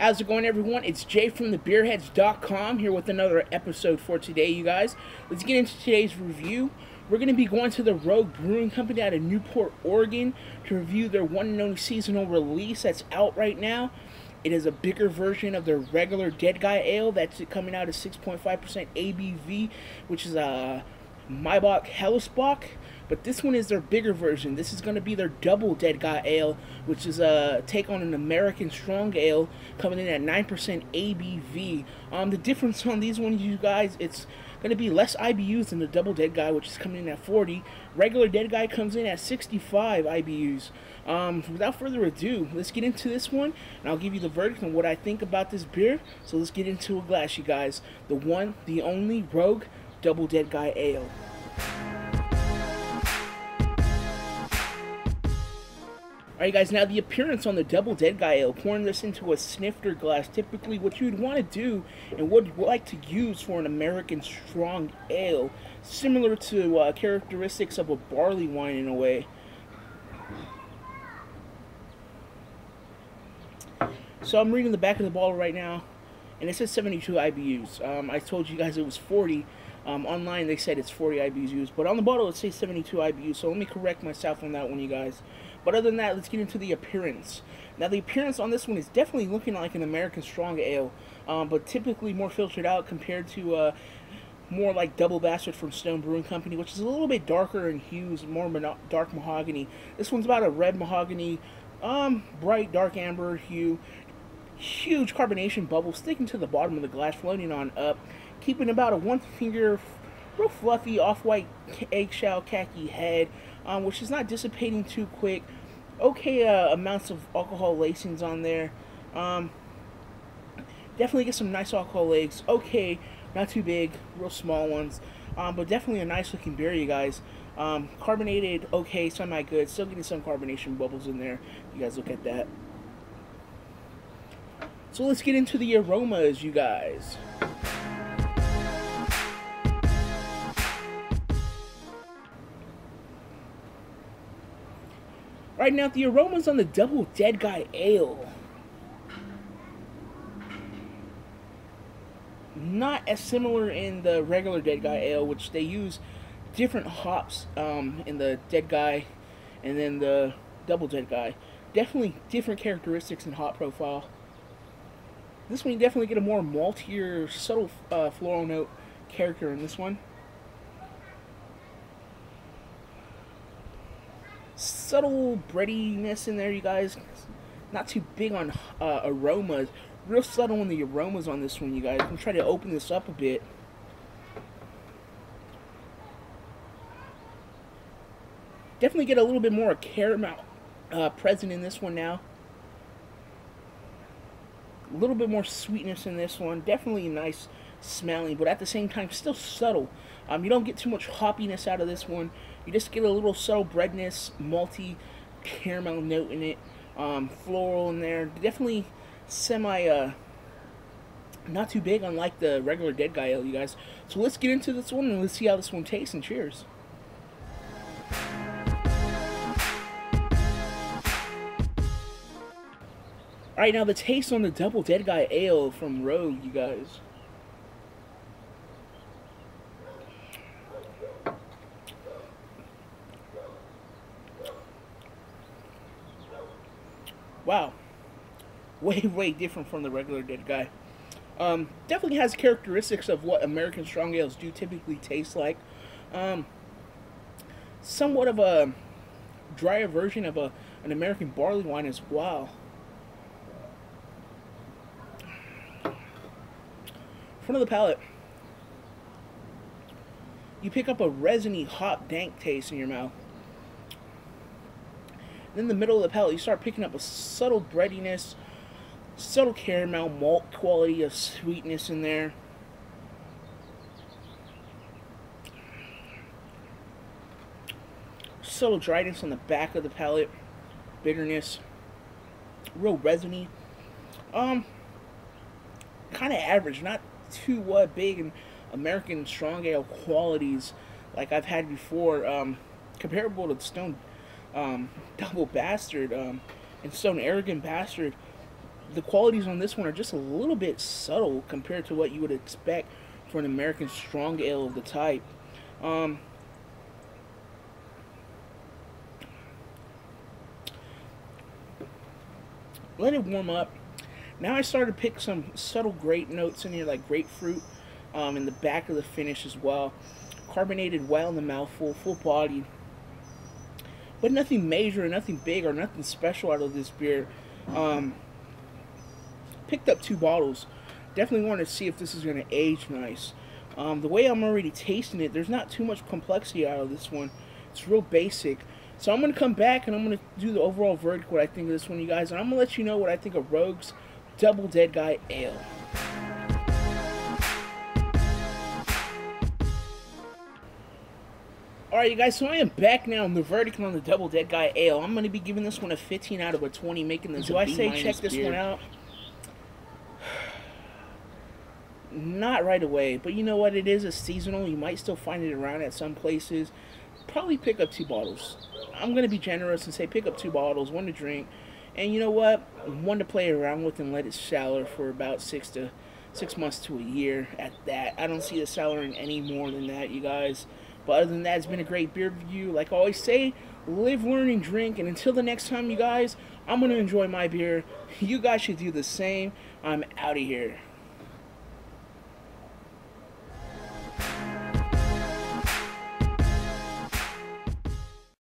How's it going, everyone? It's Jay from thebeerheads.com here with another episode for today, you guys. Let's get into today's review. We're going to be going to the Rogue Brewing Company out of Newport, Oregon to review their one and only seasonal release that's out right now. It is a bigger version of their regular Dead Guy Ale that's coming out at 6.5% ABV, which is a Maibach Hellesbock. But this one is their bigger version. This is going to be their double Dead Guy Ale, which is a take on an American Strong Ale, coming in at 9% ABV. The difference on these ones, you guys, it's going to be less IBUs than the double Dead Guy, which is coming in at 40. Regular Dead Guy comes in at 65 IBUs. Without further ado, let's get into this one, and I'll give you the verdict on what I think about this beer. So let's get into a glass, you guys. The one, the only Rogue Double Dead Guy Ale. Alright guys, now the appearance on the Double Dead Guy Ale, pouring this into a snifter glass, typically what you'd want to do and would like to use for an American Strong Ale, similar to characteristics of a barley wine in a way. So I'm reading the back of the bottle right now, and it says 72 IBUs. I told you guys it was 40. Online they said it's 40 IBUs, but on the bottle it says 72 IBUs, so let me correct myself on that one, you guys. But other than that, let's get into the appearance. Now the appearance on this one is definitely looking like an American Strong Ale, but typically more filtered out compared to more like Double Bastard from Stone Brewing Company, which is a little bit darker in hues, more dark mahogany. This one's about a red mahogany, bright dark amber hue. Huge carbonation bubble sticking to the bottom of the glass, floating on up, keeping about a one finger, real fluffy off-white eggshell khaki head, which is not dissipating too quick. Okay, amounts of alcohol lacings on there. Definitely get some nice alcohol legs. Okay, not too big, real small ones, but definitely a nice looking beer, you guys. Carbonated, okay, semi-good. Still getting some carbonation bubbles in there. You guys look at that. So let's get into the aromas, you guys. Right now, the aromas on the Double Dead Guy Ale, not as similar in the regular Dead Guy Ale, which they use different hops in the Dead Guy and then the Double Dead Guy. Definitely different characteristics and hop profile. This one, you definitely get a more maltier, subtle floral note character in this one. Subtle breadiness in there, you guys. Not too big on aromas. Real subtle in the aromas on this one, you guys. I'm going to try to open this up a bit. Definitely get a little bit more caramel present in this one now. A little bit more sweetness in this one. Definitely nice smelling, but at the same time still subtle. You don't get too much hoppiness out of this one. You just get a little subtle breadness, malty caramel note in it, floral in there. Definitely semi not too big, unlike the regular Dead Guy Ale, you guys. So let's get into this one and let's see how this one tastes, and cheers. Alright, now the taste on the Double Dead Guy Ale from Rogue, you guys. Wow. Way different from the regular Dead Guy. Definitely has characteristics of what American Strong Ales do typically taste like. Somewhat of a drier version of an American barley wine as well. Front of the palate, you pick up a resiny, hot, dank taste in your mouth. Then in the middle of the palate, you start picking up a subtle breadiness, subtle caramel malt quality of sweetness in there. Subtle dryness on the back of the palate, bitterness, real resiny. Kind of average, not too big and American Strong Ale qualities like I've had before, comparable to the Stone Double Bastard and Stone Arrogant Bastard. the qualities on this one are just a little bit subtle compared to what you would expect for an American strong ale of the type. Let it warm up. Now I started to pick some subtle grape notes in here, like grapefruit, in the back of the finish as well. Carbonated well in the mouthful, full bodied, but nothing major, nothing big, or nothing special out of this beer. Picked up 2 bottles. Definitely wanted to see if this is going to age nice. The way I'm already tasting it, there's not too much complexity out of this one. It's real basic. So I'm going to come back and I'm going to do the overall verdict, what I think of this one, you guys. And I'm going to let you know what I think of Rogue's Double Dead Guy Ale. Alright, you guys, so I am back now on the verdict on the Double Dead Guy Ale. I'm going to be giving this one a 15 out of a 20, making this. Do I say check this one out? Not right away, but you know what? It is a seasonal. You might still find it around at some places. Probably pick up 2 bottles. I'm going to be generous and say pick up 2 bottles, 1 to drink. And you know what? 1 to play around with and let it sour for about 6 months to a year at that. I don't see it souring any more than that, you guys. But other than that, it's been a great beer review. Like I always say, live, learn, and drink. And until the next time, you guys, I'm going to enjoy my beer. You guys should do the same. I'm out of here.